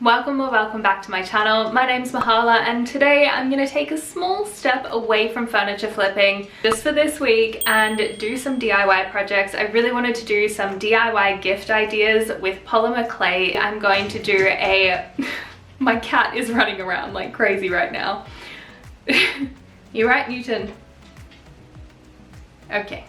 Welcome or welcome back to my channel. My name's Mahala and today I'm going to take a small step away from furniture flipping just for this week and do some DIY projects. I really wanted to do some DIY gift ideas with polymer clay. I'm going to do a... My cat is running around like crazy right now. You right, Newton? Okay.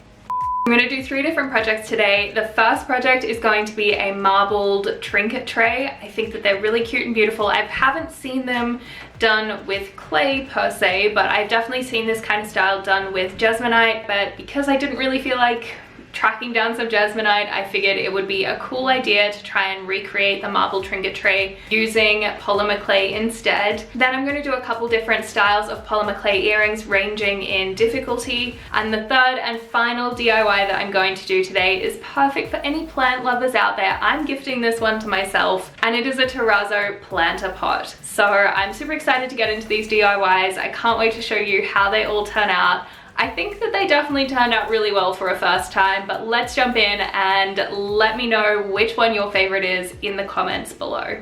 I'm going to do 3 different projects today. The first project is going to be a marbled trinket tray. I think that they're really cute and beautiful. I haven't seen them done with clay per se, but I've definitely seen this kind of style done with Jesmonite. But because I didn't really feel like tracking down some Jesmonite, I figured it would be a cool idea to try and recreate the marble trinket tray using polymer clay instead. Then I'm going to do a couple different styles of polymer clay earrings ranging in difficulty. And the third and final DIY that I'm going to do today is perfect for any plant lovers out there. I'm gifting this one to myself and it is a Terrazzo planter pot. So I'm super excited to get into these DIYs. I can't wait to show you how they all turn out. I think that they definitely turned out really well for a first time, but let's jump in and let me know which one your favorite is in the comments below.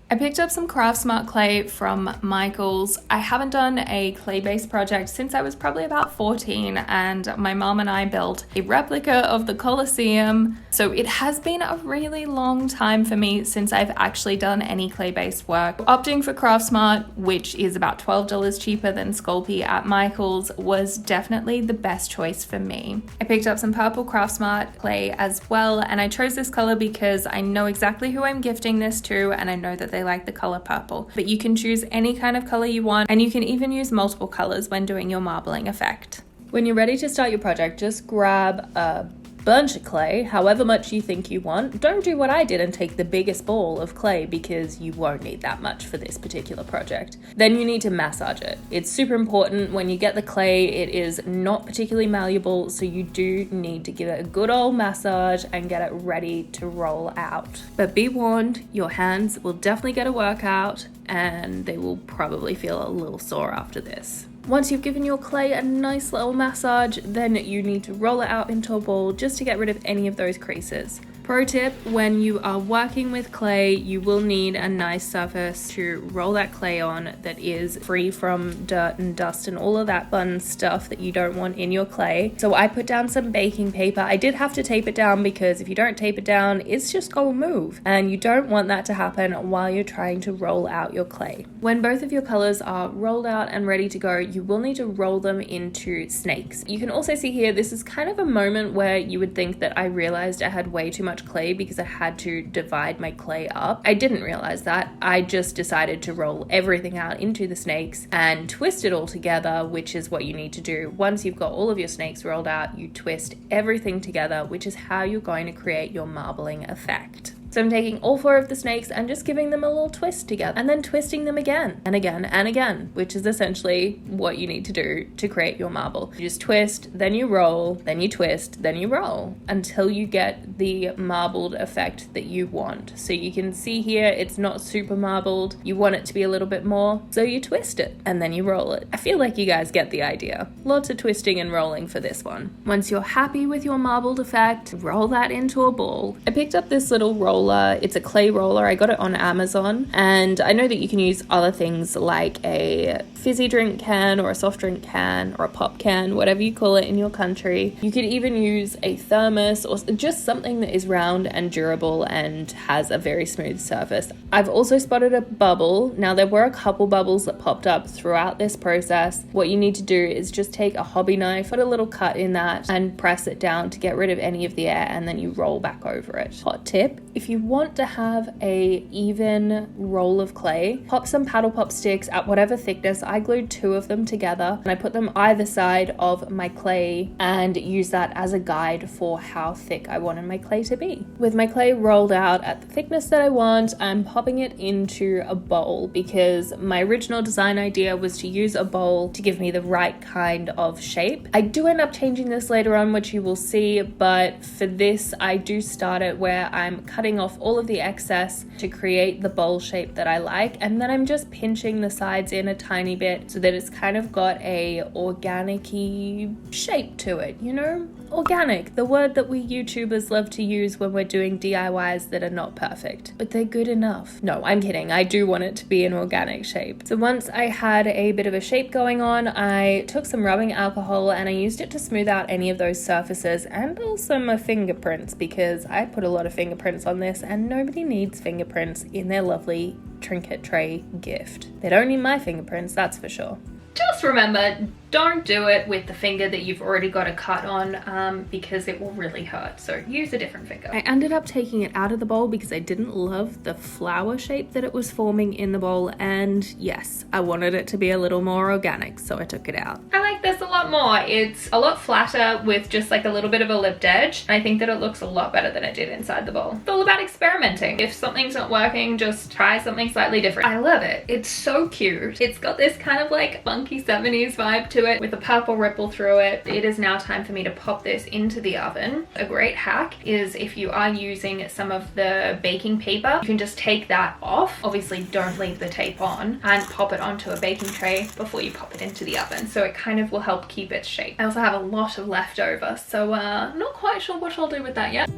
I picked up some Craft Smart clay from Michael's. I haven't done a clay-based project since I was probably about 14, and my mom and I built a replica of the Colosseum. So it has been a really long time for me since I've actually done any clay-based work. Opting for Craft Smart, which is about $12 cheaper than Sculpey at Michael's, was definitely the best choice for me. I picked up some purple Craft Smart clay as well, and I chose this color because I know exactly who I'm gifting this to, and I know that they like the color purple. But you can choose any kind of color you want, and you can even use multiple colors when doing your marbling effect. When you're ready to start your project, just grab a bunch of clay, however much you think you want. Don't do what I did and take the biggest ball of clay because you won't need that much for this particular project. Then you need to massage it. It's super important when you get the clay. It is not particularly malleable, so you do need to give it a good old massage and get it ready to roll out. But be warned, your hands will definitely get a workout and they will probably feel a little sore after this. Once you've given your clay a nice little massage, then you need to roll it out into a ball just to get rid of any of those creases. Pro tip, when you are working with clay, you will need a nice surface to roll that clay on that is free from dirt and dust and all of that fun stuff that you don't want in your clay. So I put down some baking paper. I did have to tape it down because if you don't tape it down, it's just gonna move. And you don't want that to happen while you're trying to roll out your clay. When both of your colors are rolled out and ready to go, you will need to roll them into snakes. You can also see here, this is kind of a moment where you would think that I realized I had way too much clay because I had to divide my clay up. I didn't realize that. I just decided to roll everything out into the snakes and twist it all together, which is what you need to do. Once you've got all of your snakes rolled out, you twist everything together, which is how you're going to create your marbling effect. So I'm taking all 4 of the snakes and just giving them a little twist together and then twisting them again and again and again, which is essentially what you need to do to create your marble. You just twist, then you roll, then you twist, then you roll until you get the marbled effect that you want. So you can see here, it's not super marbled. You want it to be a little bit more, so you twist it and then you roll it. I feel like you guys get the idea. Lots of twisting and rolling for this one. Once you're happy with your marbled effect, roll that into a ball. I picked up this little roller. It's a clay roller. I got it on Amazon, and I know that you can use other things like a fizzy drink can or a soft drink can or a pop can, whatever you call it in your country. You could even use a thermos or just something that is round and durable and has a very smooth surface. I've also spotted a bubble. Now there were a couple bubbles that popped up throughout this process. What you need to do is just take a hobby knife, put a little cut in that and press it down to get rid of any of the air, and then you roll back over it. Hot tip, if you want to have a even roll of clay, pop some paddle pop sticks at whatever thickness. I glued 2 of them together and I put them either side of my clay and use that as a guide for how thick I wanted my clay to be. With my clay rolled out at the thickness that I want, I'm popping it into a bowl because my original design idea was to use a bowl to give me the right kind of shape. I do end up changing this later on, which you will see, but for this I do start it where I'm cutting off all of the excess to create the bowl shape that I like, and then I'm just pinching the sides in a tiny bit so that it's kind of got a organic-y shape to it, you know? Organic, the word that we YouTubers love to use when we're doing DIYs that are not perfect, but they're good enough. No, I'm kidding. I do want it to be an organic shape. So once I had a bit of a shape going on, I took some rubbing alcohol and I used it to smooth out any of those surfaces and also my fingerprints, because I put a lot of fingerprints on this and nobody needs fingerprints in their lovely trinket tray gift. They don't need my fingerprints, that's for sure. Just remember, don't do it with the finger that you've already got a cut on because it will really hurt. So use a different finger. I ended up taking it out of the bowl because I didn't love the flower shape that it was forming in the bowl. And yes, I wanted it to be a little more organic, so I took it out. I like this a lot more. It's a lot flatter with just like a little bit of a lipped edge. I think that it looks a lot better than it did inside the bowl. It's all about experimenting. If something's not working, just try something slightly different. I love it. It's so cute. It's got this kind of like funky 70s vibe to it with a purple ripple through it. It is now time for me to pop this into the oven. A great hack is if you are using some of the baking paper, you can just take that off. Obviously don't leave the tape on, and pop it onto a baking tray before you pop it into the oven. So it kind of will help keep its shape. I also have a lot of leftover, so not quite sure what I'll do with that yet.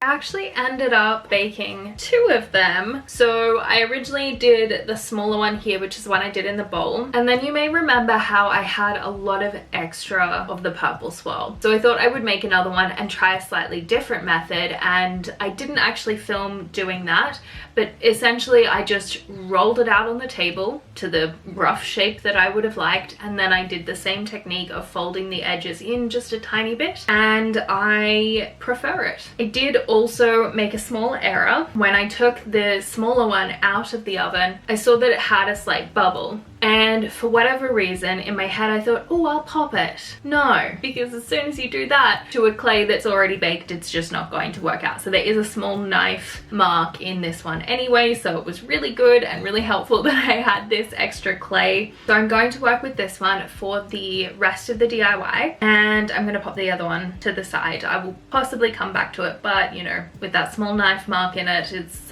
Actually ended up baking 2 of them. So I originally did the smaller one here, which is the one I did in the bowl, and then you may remember how I had a lot of extra of the purple swirl, so I thought I would make another one and try a slightly different method. And I didn't actually film doing that, but essentially I just rolled it out on the table to the rough shape that I would have liked, and then I did the same technique of folding the edges in just a tiny bit, and I prefer it. I did also make a small error. When I took the smaller one out of the oven, I saw that it had a slight bubble, and for whatever reason in my head I thought, oh, I'll pop it. No, because as soon as you do that to a clay that's already baked, it's just not going to work out. So there is a small knife mark in this one anyway, so it was really good and really helpful that I had this extra clay. So I'm going to work with this one for the rest of the DIY, and I'm going to pop the other one to the side. I will possibly come back to it, but you know, with that small knife mark in it, it's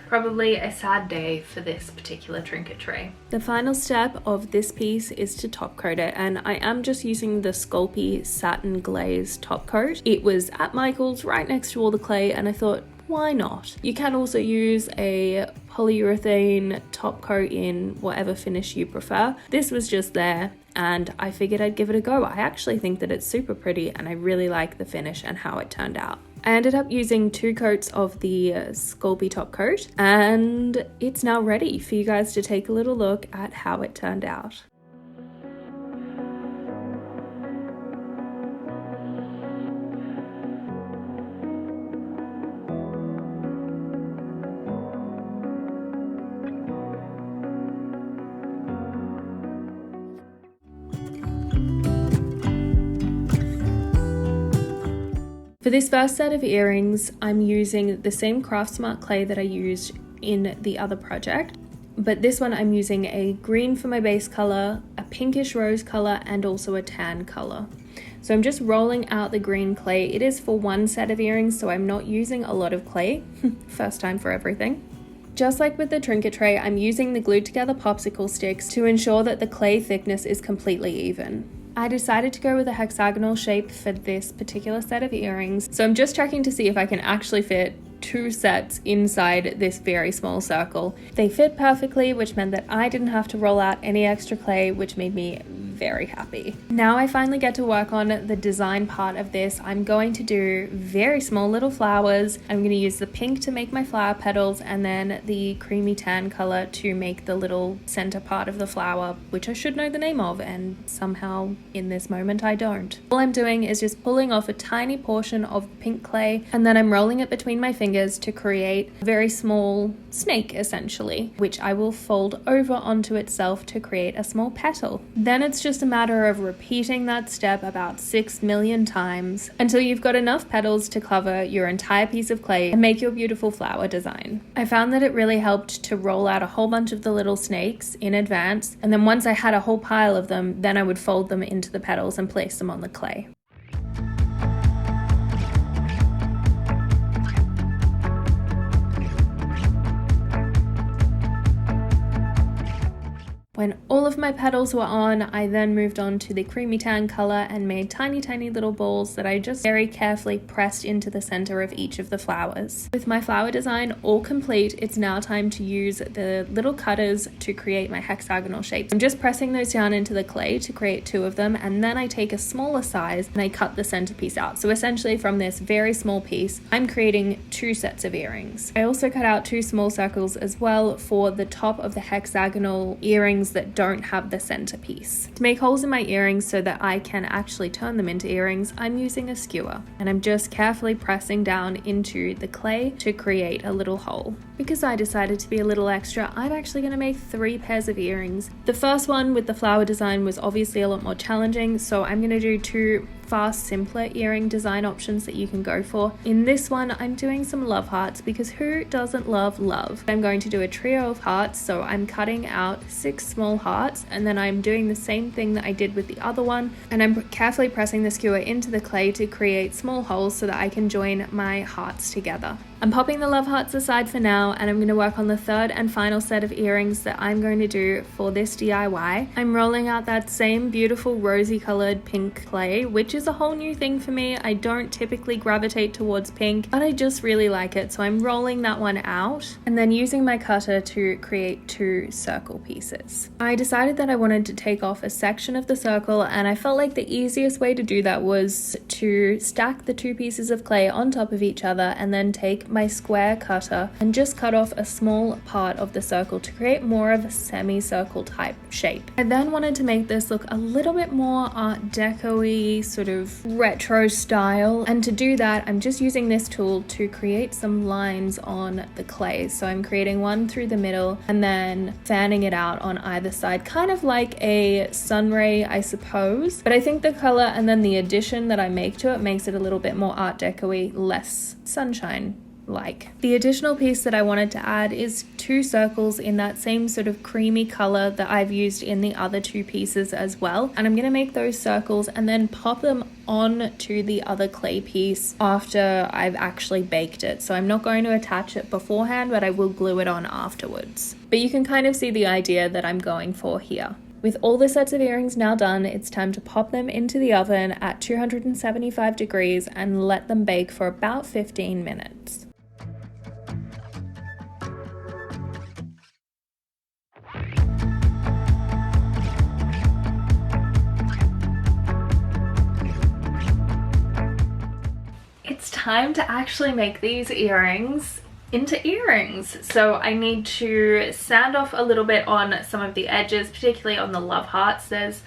probably a sad day for this particular trinket tray. The final step of this piece is to top coat it, and I am just using the Sculpey satin glaze top coat. It was at Michael's right next to all the clay, and I thought, why not? You can also use a polyurethane top coat in whatever finish you prefer. This was just there, and I figured I'd give it a go. I actually think that it's super pretty, and I really like the finish and how it turned out. I ended up using 2 coats of the Sculpey top coat, and it's now ready for you guys to take a little look at how it turned out. For this first set of earrings, I'm using the same Craft Smart clay that I used in the other project, but this one I'm using a green for my base color, a pinkish rose color, and also a tan color. So I'm just rolling out the green clay. It is for one set of earrings, so I'm not using a lot of clay. First time for everything. Just like with the trinket tray, I'm using the glued together popsicle sticks to ensure that the clay thickness is completely even. I decided to go with a hexagonal shape for this particular set of earrings, so I'm just checking to see if I can actually fit 2 sets inside this very small circle. They fit perfectly, which meant that I didn't have to roll out any extra clay, which made me very happy. Now I finally get to work on the design part of this. I'm going to do very small little flowers. I'm going to use the pink to make my flower petals, and then the creamy tan color to make the little center part of the flower, which I should know the name of, and somehow in this moment I don't. All I'm doing is just pulling off a tiny portion of pink clay, and then I'm rolling it between my fingers to create a very small snake essentially, which I will fold over onto itself to create a small petal. Then it's just just a matter of repeating that step about 6 million times until you've got enough petals to cover your entire piece of clay and make your beautiful flower design. I found that it really helped to roll out a whole bunch of the little snakes in advance, and then once I had a whole pile of them, then I would fold them into the petals and place them on the clay. When all of my petals were on, I then moved on to the creamy tan color and made tiny little balls that I just very carefully pressed into the center of each of the flowers. With my flower design all complete, it's now time to use the little cutters to create my hexagonal shapes. I'm just pressing those down into the clay to create 2 of them, and then I take a smaller size and I cut the centerpiece out. So essentially from this very small piece, I'm creating 2 sets of earrings. I also cut out 2 small circles as well for the top of the hexagonal earrings that don't have the centerpiece. To make holes in my earrings so that I can actually turn them into earrings, I'm using a skewer, and I'm just carefully pressing down into the clay to create a little hole. Because I decided to be a little extra, I'm actually going to make 3 pairs of earrings. The first one with the flower design was obviously a lot more challenging, so I'm going to do 2 far simpler earring design options that you can go for. In this one, I'm doing some love hearts because who doesn't love love? I'm going to do a trio of hearts, so I'm cutting out 6 small hearts, and then I'm doing the same thing that I did with the other one, and I'm carefully pressing the skewer into the clay to create small holes so that I can join my hearts together. I'm popping the love hearts aside for now, and I'm going to work on the 3rd and final set of earrings that I'm going to do for this DIY. I'm rolling out that same beautiful rosy colored pink clay, which is a whole new thing for me. I don't typically gravitate towards pink, but I just really like it, so I'm rolling that one out and then using my cutter to create 2 circle pieces. I decided that I wanted to take off a section of the circle, and I felt like the easiest way to do that was to stack the 2 pieces of clay on top of each other and then take my square cutter and just cut off a small part of the circle to create more of a semicircle type shape. I then wanted to make this look a little bit more Art Deco-y, sort of retro style, and to do that I'm just using this tool to create some lines on the clay. So I'm creating one through the middle and then fanning it out on either side, kind of like a sun ray, I suppose, but I think the color and then the addition that I make to it makes it a little bit more Art Deco-y, less sunshine like. The additional piece that I wanted to add is 2 circles in that same sort of creamy color that I've used in the other 2 pieces as well, and I'm going to make those circles and then pop them on to the other clay piece after I've actually baked it. So I'm not going to attach it beforehand, but I will glue it on afterwards. But you can kind of see the idea that I'm going for here. With all the sets of earrings now done, it's time to pop them into the oven at 275 degrees and let them bake for about 15 minutes. It's time to actually make these earrings into earrings. So I need to sand off a little bit on some of the edges, particularly on the love hearts. There's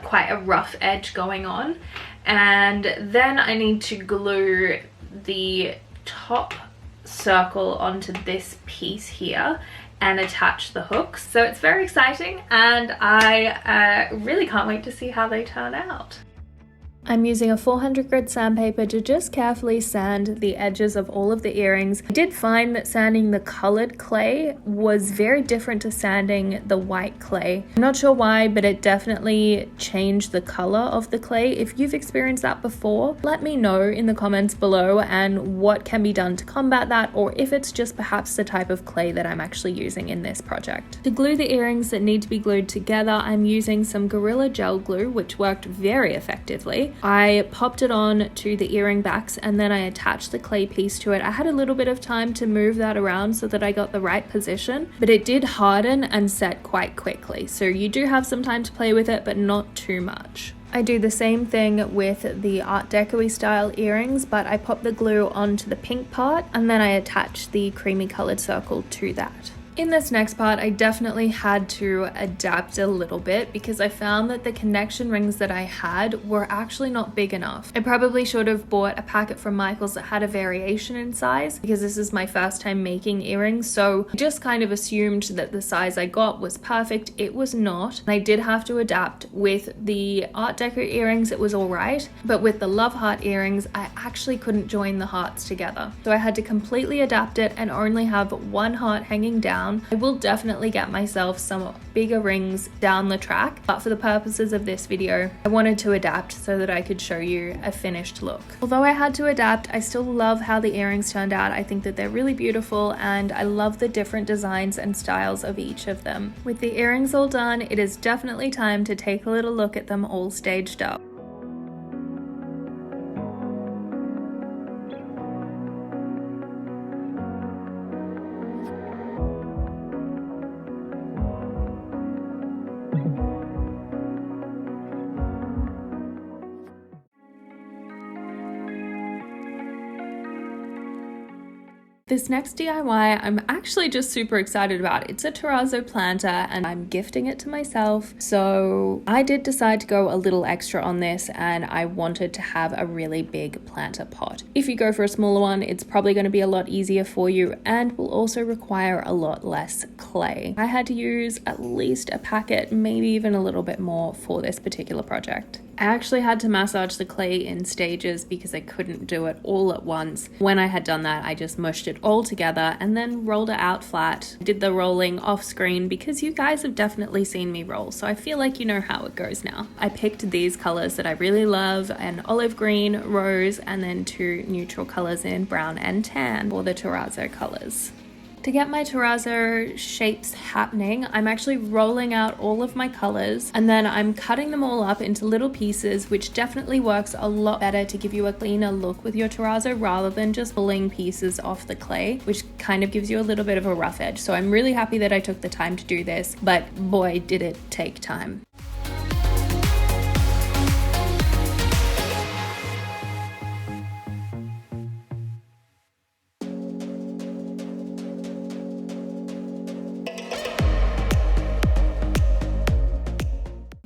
quite a rough edge going on, and then I need to glue the top circle onto this piece here and attach the hooks. So it's very exciting, and I really can't wait to see how they turn out. I'm using a 400 grit sandpaper to just carefully sand the edges of all of the earrings. I did find that sanding the colored clay was very different to sanding the white clay. I'm not sure why, but it definitely changed the color of the clay. If you've experienced that before, let me know in the comments below and what can be done to combat that, or if it's just perhaps the type of clay that I'm actually using in this project. To glue the earrings that need to be glued together, I'm using some Gorilla Gel glue, which worked very effectively. I popped it on to the earring backs and then I attached the clay piece to it. I had a little bit of time to move that around so that I got the right position, but it did harden and set quite quickly. So you do have some time to play with it, but not too much. I do the same thing with the Art Deco-y style earrings, but I pop the glue onto the pink part and then I attach the creamy colored circle to that. In this next part, I definitely had to adapt a little bit because I found that the connection rings that I had were actually not big enough. I probably should have bought a packet from Michaels that had a variation in size because this is my first time making earrings, so I just kind of assumed that the size I got was perfect. It was not. I did have to adapt. With the Art Deco earrings, it was all right, but with the Love Heart earrings, I actually couldn't join the hearts together. So I had to completely adapt it and only have one heart hanging down. I will definitely get myself some bigger rings down the track, but for the purposes of this video, I wanted to adapt so that I could show you a finished look. Although I had to adapt, I still love how the earrings turned out. I think that they're really beautiful and I love the different designs and styles of each of them. With the earrings all done, it is definitely time to take a little look at them all staged up. This next DIY I'm actually just super excited about. It's a Terrazzo planter and I'm gifting it to myself. So I did decide to go a little extra on this and I wanted to have a really big planter pot. If you go for a smaller one, it's probably going to be a lot easier for you and will also require a lot less clay. I had to use at least a packet, maybe even a little bit more for this particular project. I actually had to massage the clay in stages because I couldn't do it all at once. When I had done that, I just mushed it all together and then rolled it out flat. I did the rolling off screen because you guys have definitely seen me roll, so I feel like you know how it goes now. I picked these colors that I really love, an olive green, rose, and then two neutral colors in brown and tan for the Terrazzo colors. To get my Terrazzo shapes happening, I'm actually rolling out all of my colors and then I'm cutting them all up into little pieces, which definitely works a lot better to give you a cleaner look with your Terrazzo rather than just pulling pieces off the clay, which kind of gives you a little bit of a rough edge. So I'm really happy that I took the time to do this, but boy, did it take time.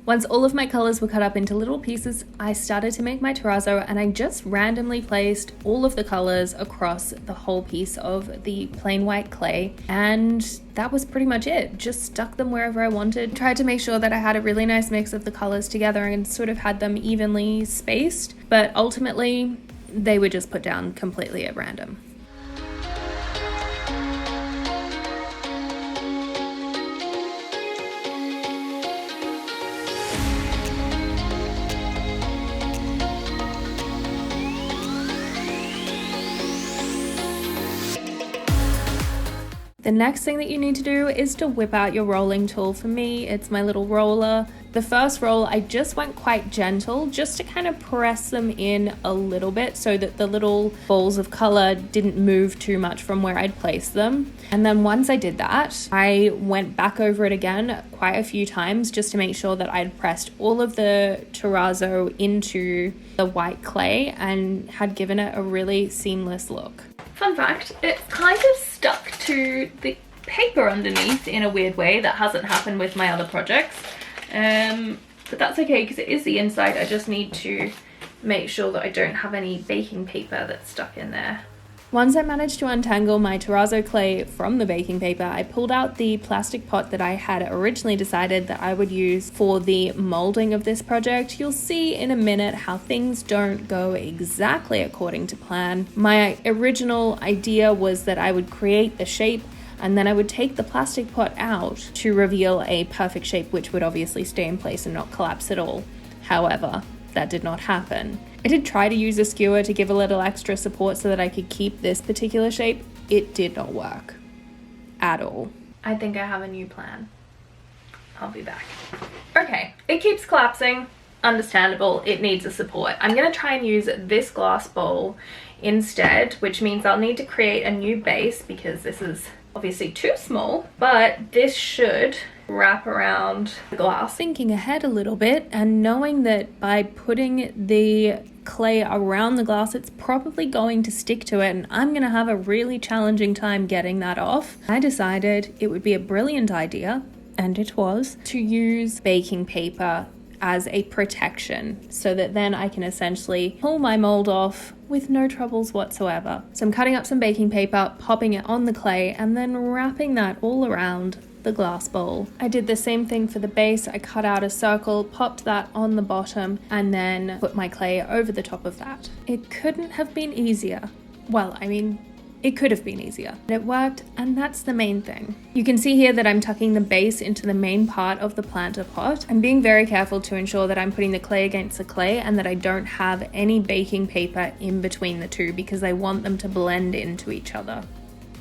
Once all of my colors were cut up into little pieces, I started to make my terrazzo and I just randomly placed all of the colors across the whole piece of the plain white clay, and that was pretty much it. Just stuck them wherever I wanted. Tried to make sure that I had a really nice mix of the colors together and sort of had them evenly spaced, but ultimately they were just put down completely at random. The next thing that you need to do is to whip out your rolling tool. For me, it's my little roller. The first roll, I just went quite gentle just to kind of press them in a little bit so that the little balls of color didn't move too much from where I'd placed them. And then once I did that, I went back over it again quite a few times just to make sure that I'd pressed all of the terrazzo into the white clay and had given it a really seamless look. Fun fact, it's kind of stuck to the paper underneath in a weird way that hasn't happened with my other projects. But that's okay because it is the inside. I just need to make sure that I don't have any baking paper that's stuck in there. Once I managed to untangle my terrazzo clay from the baking paper, I pulled out the plastic pot that I had originally decided that I would use for the molding of this project. You'll see in a minute how things don't go exactly according to plan. My original idea was that I would create the shape and then I would take the plastic pot out to reveal a perfect shape which would obviously stay in place and not collapse at all. However, that did not happen. I did try to use a skewer to give a little extra support so that I could keep this particular shape. It did not work at all. I think I have a new plan. I'll be back. Okay, it keeps collapsing. Understandable, it needs a support. I'm gonna try and use this glass bowl instead, which means I'll need to create a new base because this is obviously too small, but this should wrap around the glass. Thinking ahead a little bit and knowing that by putting the clay around the glass, it's probably going to stick to it and I'm going to have a really challenging time getting that off, I decided it would be a brilliant idea, and it was, to use baking paper as a protection so that then I can essentially pull my mold off with no troubles whatsoever. So I'm cutting up some baking paper, popping it on the clay, and then wrapping that all around the glass bowl. I did the same thing for the base. I cut out a circle, popped that on the bottom, and then put my clay over the top of that. It couldn't have been easier. Well, I mean, it could have been easier. It worked, and that's the main thing. You can see here that I'm tucking the base into the main part of the planter pot. I'm being very careful to ensure that I'm putting the clay against the clay and that I don't have any baking paper in between the two because I want them to blend into each other.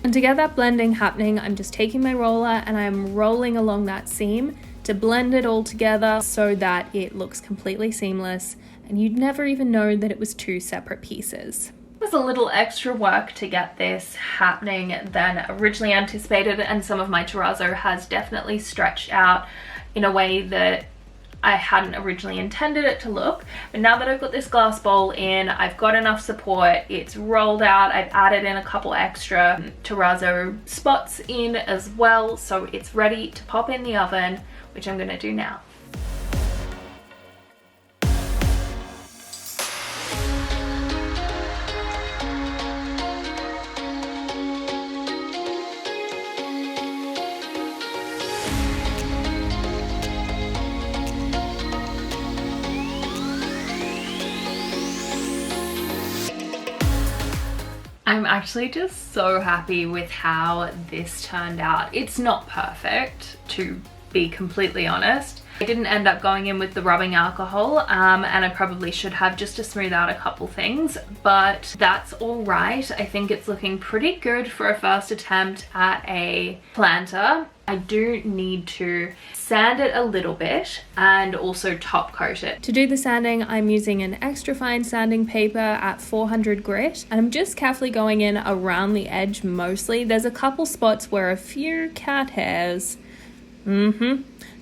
And to get that blending happening, I'm just taking my roller and I'm rolling along that seam to blend it all together so that it looks completely seamless and you'd never even know that it was two separate pieces. It was a little extra work to get this happening than originally anticipated, and some of my terrazzo has definitely stretched out in a way that I hadn't originally intended it to look. But now that I've got this glass bowl in, I've got enough support, it's rolled out, I've added in a couple extra terrazzo spots in as well, so it's ready to pop in the oven, which I'm gonna do now. I'm actually just so happy with how this turned out. It's not perfect, to be completely honest. I didn't end up going in with the rubbing alcohol, and I probably should have, just to smooth out a couple things, but that's all right. I think it's looking pretty good for a first attempt at a planter. I do need to sand it a little bit and also top coat it. To do the sanding, I'm using an extra fine sanding paper at 400 grit, and I'm just carefully going in around the edge mostly. There's a couple spots where a few cat hairs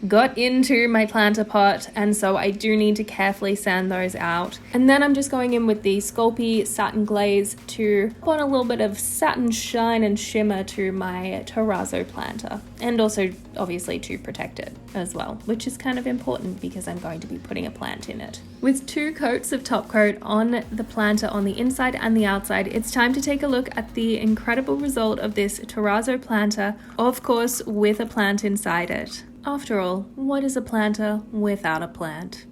got into my planter pot, and so I do need to carefully sand those out. And then I'm just going in with the Sculpey satin glaze to put on a little bit of satin shine and shimmer to my terrazzo planter, and also obviously to protect it as well, which is kind of important because I'm going to be putting a plant in it. With 2 coats of top coat on the planter on the inside and the outside, it's time to take a look at the incredible result of this terrazzo planter, of course with a plant inside it. After all, what is a planter without a plant?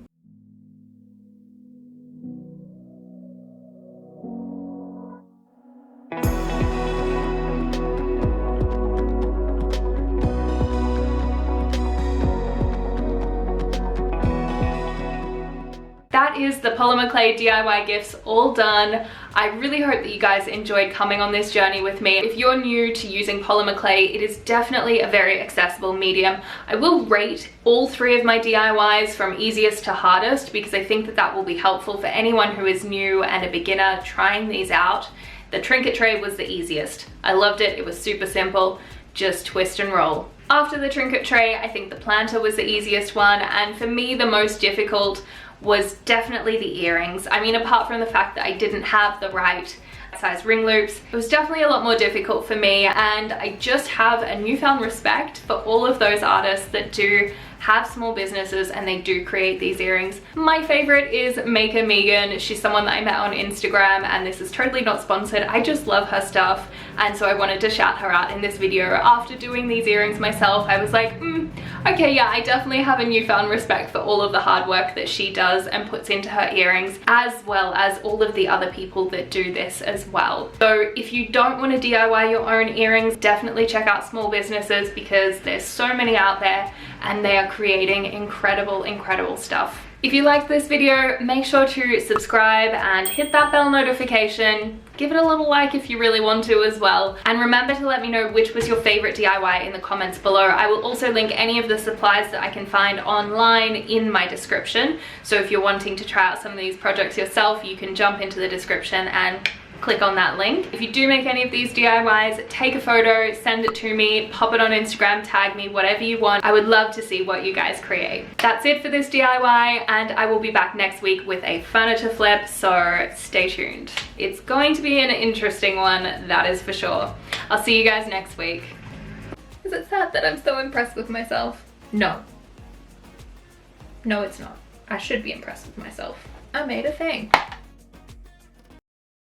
That is the polymer clay DIY gifts all done. I really hope that you guys enjoyed coming on this journey with me. If you're new to using polymer clay, it is definitely a very accessible medium. I will rate all 3 of my DIYs from easiest to hardest because I think that that will be helpful for anyone who is new and a beginner trying these out. The trinket tray was the easiest. I loved it. It was super simple. Just twist and roll. After the trinket tray, I think the planter was the easiest one, and for me the most difficult was definitely the earrings. I mean, apart from the fact that I didn't have the right size ring loops, it was definitely a lot more difficult for me, and I just have a newfound respect for all of those artists that do have small businesses and they do create these earrings. My favorite is Maker Megan. She's someone that I met on Instagram, and this is totally not sponsored. I just love her stuff, and so I wanted to shout her out in this video. After doing these earrings myself, I was like, okay, yeah, I definitely have a newfound respect for all of the hard work that she does and puts into her earrings, as well as all of the other people that do this as well. So if you don't want to DIY your own earrings, definitely check out small businesses because there's so many out there and they are creating incredible stuff. If you liked this video, make sure to subscribe and hit that bell notification. Give it a little like if you really want to as well. And remember to let me know which was your favorite DIY in the comments below. I will also link any of the supplies that I can find online in my description. So if you're wanting to try out some of these projects yourself, you can jump into the description and click on that link. If you do make any of these DIYs, take a photo, send it to me, pop it on Instagram, tag me, whatever you want. I would love to see what you guys create. That's it for this DIY, and I will be back next week with a furniture flip, so stay tuned. It's going to be an interesting one, that is for sure. I'll see you guys next week. Is it sad that I'm so impressed with myself? No. No, it's not. I should be impressed with myself. I made a thing.